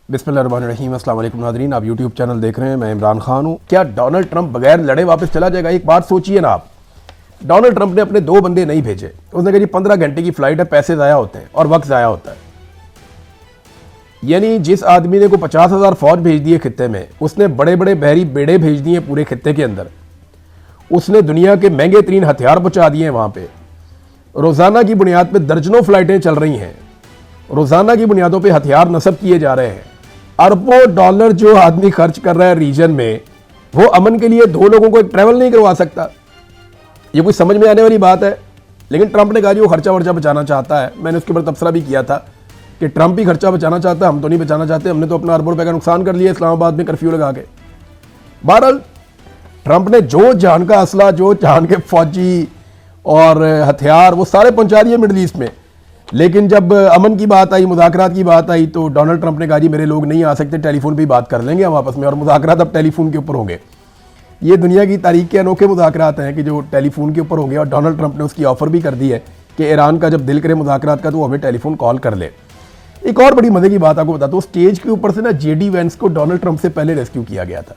बिस्मिल्लाहिर्रहमानिर्रहीम। अस्सलाम वालेकुम नाज़रीन, आप यूट्यूब चैनल देख रहे हैं। मैं इमरान खान हूँ। क्या डोनाल्ड ट्रंप बगैर लड़े वापस चला जाएगा? एक बात सोचिए ना आप, डोनाल्ड ट्रंप ने अपने 2 बंदे नहीं भेजे। उसने कहा जी 15 घंटे की फ्लाइट है, पैसे ज़ाया होते हैं और वक्त ज़ाया होता है। यानी जिस आदमी ने को 50,000 फौज भेज दिए खित्ते में, उसने बड़े बड़े बहरी बेड़े भेज दिए पूरे खित्ते के अंदर, उसने दुनिया के महंगे तरीन हथियार पहुँचा दिए हैं वहाँ पर। रोज़ाना की बुनियाद पर दर्जनों फ्लाइटें चल रही हैं, रोज़ाना की बुनियादों पर हथियार नस्ब किए जा रहे हैं। अरबों डॉलर जो आदमी खर्च कर रहा है रीजन में, वो अमन के लिए 2 लोगों को एक ट्रैवल नहीं करवा सकता। ये कोई समझ में आने वाली बात है? लेकिन ट्रंप ने कहा जी वो खर्चा वर्चा बचाना चाहता है। मैंने उसके ऊपर तबसरा भी किया था कि ट्रंप ही खर्चा बचाना चाहता है, हम तो नहीं बचाना चाहते। हमने तो अपना अरबों रुपए का नुकसान कर लिया इस्लामाबाद में कर्फ्यू लगा के। बहरहाल ट्रंप ने जो जान का असला, जो जान के फौजी और हथियार, वो सारे पहुंचा दिए मिडल ईस्ट में। लेकिन जब अमन की बात आई, मुज़ाकरात की बात आई, तो डोनाल्ड ट्रंप ने कहा जी मेरे लोग नहीं आ सकते, टेलीफोन पे ही बात कर लेंगे हम आपस में, और मुज़ाकरात अब टेलीफोन के ऊपर होंगे। ये दुनिया की तारीख के अनोखे मुज़ाकरात हैं कि जो टेलीफोन के ऊपर होंगे। और डोनाल्ड ट्रंप ने उसकी ऑफर भी कर दी है कि ईरान का जब दिल करे मुज़ाकरात का तो वो हमें टेलीफोन कॉल कर ले। एक और बड़ी मज़े की बात आपको बताता हूँ, स्टेज के ऊपर से ना JD वेंस को डोनाल्ड ट्रंप से पहले रेस्क्यू किया गया था।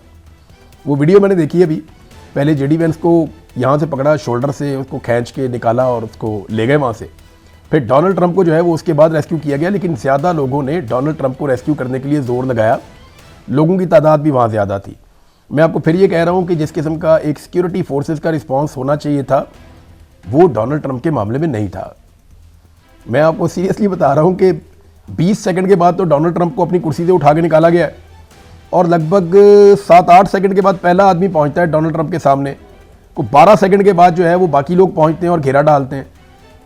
वो वीडियो मैंने देखी है अभी। पहले JD वेंस को यहाँ से पकड़ा, शोल्डर से उसको खींच के निकाला और उसको ले गए वहाँ से। फिर डोनाल्ड ट्रंप को जो है वो उसके बाद रेस्क्यू किया गया। लेकिन ज़्यादा लोगों ने डोनाल्ड ट्रंप को रेस्क्यू करने के लिए ज़ोर लगाया, लोगों की तादाद भी वहाँ ज़्यादा थी। मैं आपको फिर ये कह रहा हूँ कि जिस किस्म का एक सिक्योरिटी फोर्सेस का रिस्पांस होना चाहिए था, वो डोनाल्ड ट्रंप के मामले में नहीं था। मैं आपको सीरियसली बता रहा हूँ कि 20 सेकंड के बाद तो डोनाल्ड ट्रंप को अपनी कुर्सी से उठा के निकाला गया और लगभग 7-8 सेकंड के बाद पहला आदमी पहुँचता है डोनाल्ड ट्रंप के सामने को। 12 सेकंड के बाद जो है वो बाकी लोग पहुँचते हैं और घेरा डालते हैं।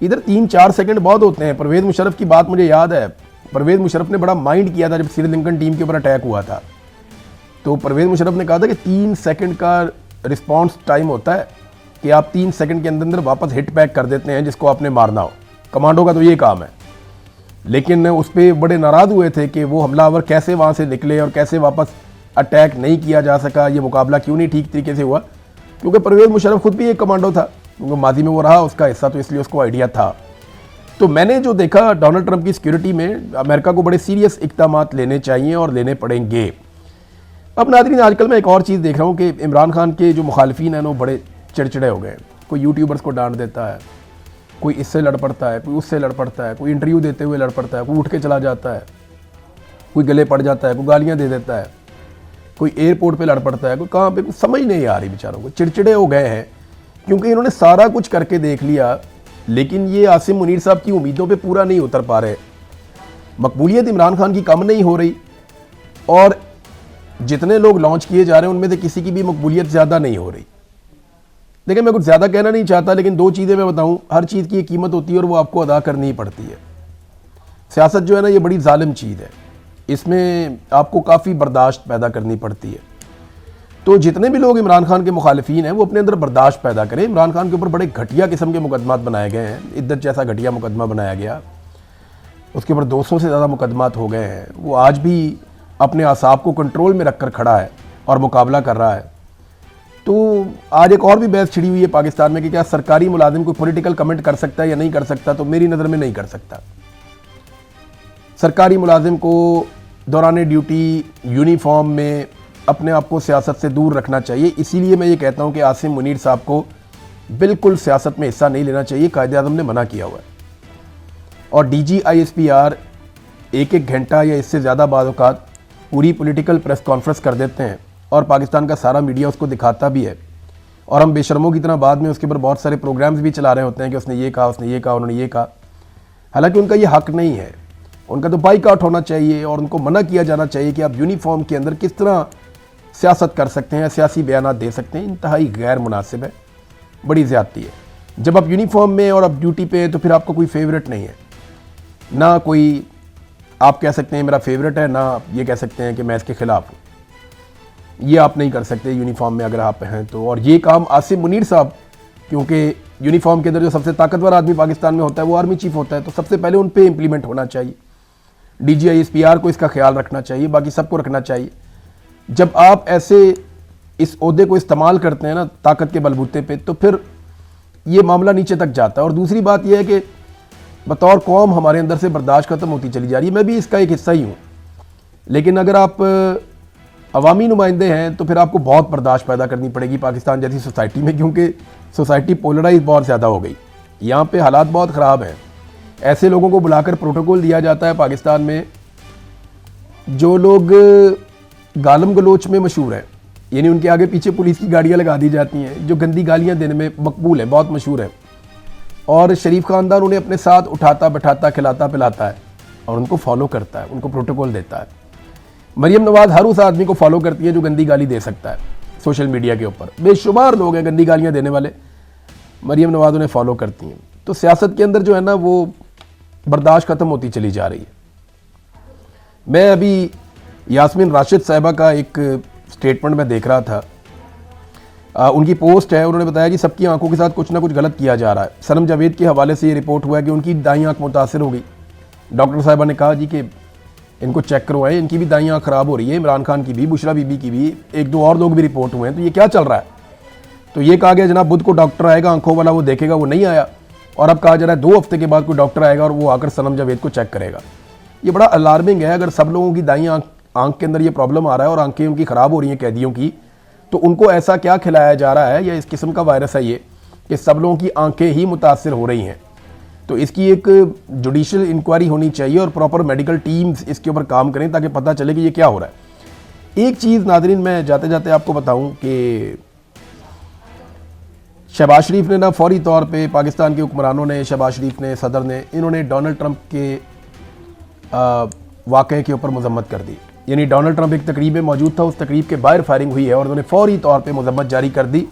इधर 3-4 सेकंड बहुत होते हैं। परवेज़ मुशर्रफ की बात मुझे याद है। परवेज़ मुशर्रफ ने बड़ा माइंड किया था जब श्रीलंकन टीम के ऊपर अटैक हुआ था, तो परवेज़ मुशर्रफ ने कहा था कि 3 सेकंड का रिस्पांस टाइम होता है कि आप 3 सेकंड के अंदर अंदर वापस हिट बैक कर देते हैं जिसको आपने मारना हो। कमांडो का तो ये काम है। लेकिन उस पर बड़े नाराज़ हुए थे कि वो हमलावर कैसे वहाँ से निकले और कैसे वापस अटैक नहीं किया जा सका, ये मुकाबला क्यों नहीं ठीक तरीके से हुआ, क्योंकि परवेज़ मुशर्रफ खुद भी एक कमांडो था, क्योंकि माजी में वो रहा उसका हिस्सा, तो इसलिए उसको आइडिया था। तो मैंने जो देखा डोनाल्ड ट्रंप की सिक्योरिटी में, अमेरिका को बड़े सीरियस इक़दामात लेने चाहिए और लेने पड़ेंगे। अब नाज़रीन, आजकल मैं एक और चीज़ देख रहा हूँ कि इमरान खान के जो मुखालिफिन हैं वो बड़े चिड़चिड़े हो गए। कोई यूट्यूबर्स को डांट देता है, कोई इससे लड़ पड़ता है, कोई उससे लड़ पड़ता है, कोई इंटरव्यू देते हुए लड़ पड़ता है, कोई उठ के चला जाता है, कोई गले पड़ जाता है, कोई गालियाँ दे देता है, कोई एयरपोर्ट पर लड़ पड़ता है, कोई कहाँ पर, समझ नहीं आ रही बेचारों को। चिड़चिड़े हो गए हैं क्योंकि इन्होंने सारा कुछ करके देख लिया, लेकिन ये आसिम मुनीर साहब की उम्मीदों पे पूरा नहीं उतर पा रहे। मकबूलियत इमरान खान की कम नहीं हो रही और जितने लोग लॉन्च किए जा रहे हैं उनमें से किसी की भी मकबूलियत ज़्यादा नहीं हो रही। देखिए, मैं कुछ ज़्यादा कहना नहीं चाहता, लेकिन 2 चीज़ें मैं बताऊं, हर चीज़ की एक कीमत होती है और वो आपको अदा करनी ही पड़ती है। सियासत जो है ना, ये बड़ी जालिम चीज़ है, इसमें आपको काफ़ी बर्दाश्त पैदा करनी पड़ती है। तो जितने भी लोग इमरान खान के मुखालिफिन हैं वो अपने अंदर बर्दाश्त पैदा करें। इमरान खान के ऊपर बड़े घटिया किस्म के मुकदमात बनाए गए हैं। इद्दत जैसा घटिया मुकदमा बनाया गया, उसके ऊपर 200 से ज़्यादा मुकदमात हो गए हैं। वो आज भी अपने आसाब को कंट्रोल में रख कर खड़ा है और मुकाबला कर रहा है। तो आज एक और भी बहस छिड़ी हुई है पाकिस्तान में कि क्या सरकारी मुलाजिम कोई पॉलिटिकल कमेंट कर सकता है या नहीं कर सकता। तो मेरी नज़र में नहीं कर सकता। सरकारी मुलाजिम को दौरान ड्यूटी यूनिफॉर्म में अपने आप को सियासत से दूर रखना चाहिए। इसीलिए मैं ये कहता हूँ कि आसिम मुनीर साहब को बिल्कुल सियासत में हिस्सा नहीं लेना चाहिए। कायदे-ए-आज़म ने मना किया हुआ है। और DG ISPR 1-1 घंटा या इससे ज़्यादा बाद औक़ात पूरी पॉलिटिकल प्रेस कॉन्फ्रेंस कर देते हैं और पाकिस्तान का सारा मीडिया उसको दिखाता भी है। और हम बेशर्मों की तरह बाद में उसके ऊपर बहुत सारे प्रोग्राम्स भी चला रहे होते हैं कि उसने ये कहा, उसने ये कहा, उन्होंने ये कहा। हालांकि उनका ये हक नहीं है। उनका तो बाइकआउट होना चाहिए और उनको मना किया जाना चाहिए कि आप यूनिफॉर्म के अंदर किस तरह सियासत कर सकते हैं, सियासी बयानात दे सकते हैं। इंतहाई गैर मुनासिब है, बड़ी ज़्यादती है। जब आप यूनिफॉर्म में और आप ड्यूटी पे हैं तो फिर आपको कोई फेवरेट नहीं है, ना कोई आप कह सकते हैं मेरा फेवरेट है, ना आप ये कह सकते हैं कि मैं इसके ख़िलाफ़ हूँ। ये आप नहीं कर सकते यूनिफॉर्म में अगर आप हैं तो। और ये काम आसिम मुनीर साहब, क्योंकि यूनिफॉर्म के अंदर जो सबसे ताकतवर आदमी पाकिस्तान में होता है वो आर्मी चीफ होता है, तो सबसे पहले उन पर इम्प्लीमेंट होना चाहिए। DG ISPR को इसका ख्याल रखना चाहिए, बाकी सबको रखना चाहिए। जब आप ऐसे इस ओहदे को इस्तेमाल करते हैं ना ताकत के बलबूते पे, तो फिर ये मामला नीचे तक जाता है। और दूसरी बात यह है कि बतौर कौम हमारे अंदर से बर्दाश्त खत्म होती चली जा रही है। मैं भी इसका एक हिस्सा ही हूँ। लेकिन अगर आप अवामी नुमाइंदे हैं तो फिर आपको बहुत बर्दाश्त पैदा करनी पड़ेगी पाकिस्तान जैसी सोसाइटी में, क्योंकि सोसाइटी पोलराइज बहुत ज़्यादा हो गई। यहाँ पे हालात बहुत ख़राब हैं। ऐसे लोगों को बुलाकर प्रोटोकॉल दिया जाता है पाकिस्तान में जो लोग गालम गलोच में मशहूर हैं, यानी उनके आगे पीछे पुलिस की गाड़ियाँ लगा दी जाती हैं, जो गंदी गालियाँ देने में मकबूल हैं, बहुत मशहूर हैं। और शरीफ ख़ानदान उन्हें अपने साथ उठाता बैठाता खिलाता पिलाता है और उनको फॉलो करता है, उनको प्रोटोकॉल देता है। मरियम नवाज़ हर उस आदमी को फॉलो करती है जो गंदी गाली दे सकता है सोशल मीडिया के ऊपर। बेशुमार लोग हैं गंदी गालियाँ देने वाले, मरियम नवाज़ उन्हें फॉलो करती हैं। तो सियासत के अंदर जो है ना वो बर्दाश्त ख़त्म होती चली जा रही है। मैं अभी यास्मीन राशिद साहिबा का एक स्टेटमेंट में देख रहा था, उनकी पोस्ट है, उन्होंने बताया कि सबकी आंखों के साथ कुछ ना कुछ गलत किया जा रहा है। सनम जावेद के हवाले से ये रिपोर्ट हुआ है कि उनकी दाईं आंख मुतासर हो गई। डॉक्टर साहिबा ने कहा जी कि इनको चेक करवाएं, इनकी भी दाईं आंख ख़राब हो रही है, इमरान खान की भी, बुशरा बीबी की भी, एक दो और लोग भी रिपोर्ट हुए हैं। तो ये क्या चल रहा है? तो ये कहा गया जनाब बुध को डॉक्टर आएगा आंखों वाला, वो देखेगा, वो नहीं आया। और अब कहा जा रहा है 2 हफ्ते के बाद कोई डॉक्टर आएगा और वो आकर सनम जावेद को चेक करेगा। ये बड़ा अलार्मिंग है। अगर सब लोगों की दाईं आंख के अंदर ये प्रॉब्लम आ रहा है और आंखें उनकी ख़राब हो रही हैं कैदियों की, तो उनको ऐसा क्या खिलाया जा रहा है या इस किस्म का वायरस है ये कि सब लोगों की आंखें ही मुतासर हो रही हैं? तो इसकी एक जुडिशल इंक्वायरी होनी चाहिए और प्रॉपर मेडिकल टीम्स इसके ऊपर काम करें ताकि पता चले कि ये क्या हो रहा है। एक चीज़ नाज़रीन मैं जाते जाते आपको बताऊं कि शहबाज शरीफ ने ना फौरी तौर पे, पाकिस्तान के हुक्मरानों ने, शहबाज शरीफ ने, सदर ने, इन्होंने डोनाल्ड ट्रंप के वाक़े के ऊपर मजम्मत कर दी। यानी डोनाल्ड ट्रंप एक तकरीब में मौजूद था, उस तकरीब के बाहर फायरिंग हुई है और उन्होंने फौरी तौर पे मजम्मत जारी कर दी।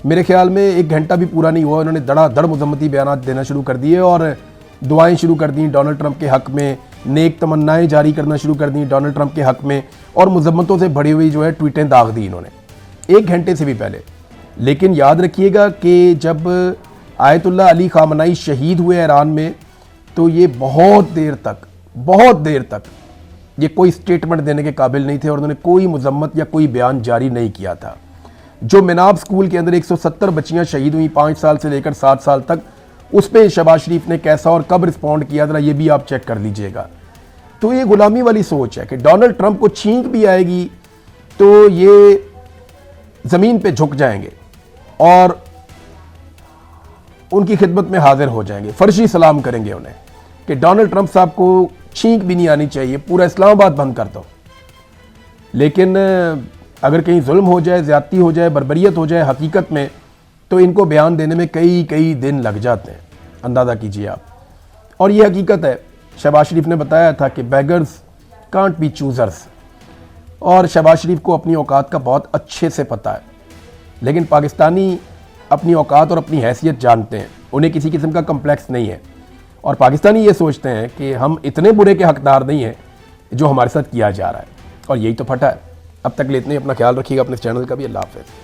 मेरे ख्याल में 1 घंटा भी पूरा नहीं हुआ, उन्होंने धड़ाधड़ मजम्मती बयान देना शुरू कर दिए और दुआएं शुरू कर दी डोनाल्ड ट्रंप के हक़ में, नेक तमन्नाएँ जारी करना शुरू कर दी डोनाल्ड ट्रंप के हक़ में, और मजम्मतों से भरी हुई जो है ट्वीटें दाग दी इन्होंने 1 घंटे से भी पहले। लेकिन याद रखिएगा कि जब आयतुल्लाह अली खामनाई शहीद हुए ईरान में, तो ये बहुत देर तक ये कोई स्टेटमेंट देने के काबिल नहीं थे और उन्होंने कोई मजम्मत या कोई बयान जारी नहीं किया था। जो मिनाब स्कूल के अंदर 170 बच्चियां शहीद हुई 5 साल से लेकर 7 साल तक, उस पर शहबाज शरीफ ने कैसा और कब रिस्पॉन्ड किया, जरा ये भी आप चेक कर लीजिएगा। तो ये गुलामी वाली सोच है कि डोनाल्ड ट्रंप को छींक भी आएगी तो ये ज़मीन पे झुक जाएंगे और उनकी खिदमत में हाजिर हो जाएंगे, फर्शी सलाम करेंगे उन्हें कि डोनाल्ड ट्रंप साहब को छींक भी नहीं आनी चाहिए, पूरा इस्लामाबाद बंद कर दो। लेकिन अगर कहीं जुल्म हो जाए, ज़्यादती हो जाए, बर्बरियत हो जाए हकीकत में, तो इनको बयान देने में कई दिन लग जाते हैं, अंदाज़ा कीजिए आप। और ये हकीकत है। शहबाज शरीफ ने बताया था कि बेगर्स कांट बी चूज़र्स, और शहबाज शरीफ को अपनी औकात का बहुत अच्छे से पता है। लेकिन पाकिस्तानी अपनी औकात और अपनी हैसियत जानते हैं, उन्हें किसी किस्म का कम्प्लेक्स नहीं है। और पाकिस्तानी ये सोचते हैं कि हम इतने बुरे के हकदार नहीं हैं जो हमारे साथ किया जा रहा है, और यही तो फटा है। अब तक ले इतने, अपना ख्याल रखिएगा, अपने चैनल का भी। अल्लाह हाफ़िज़।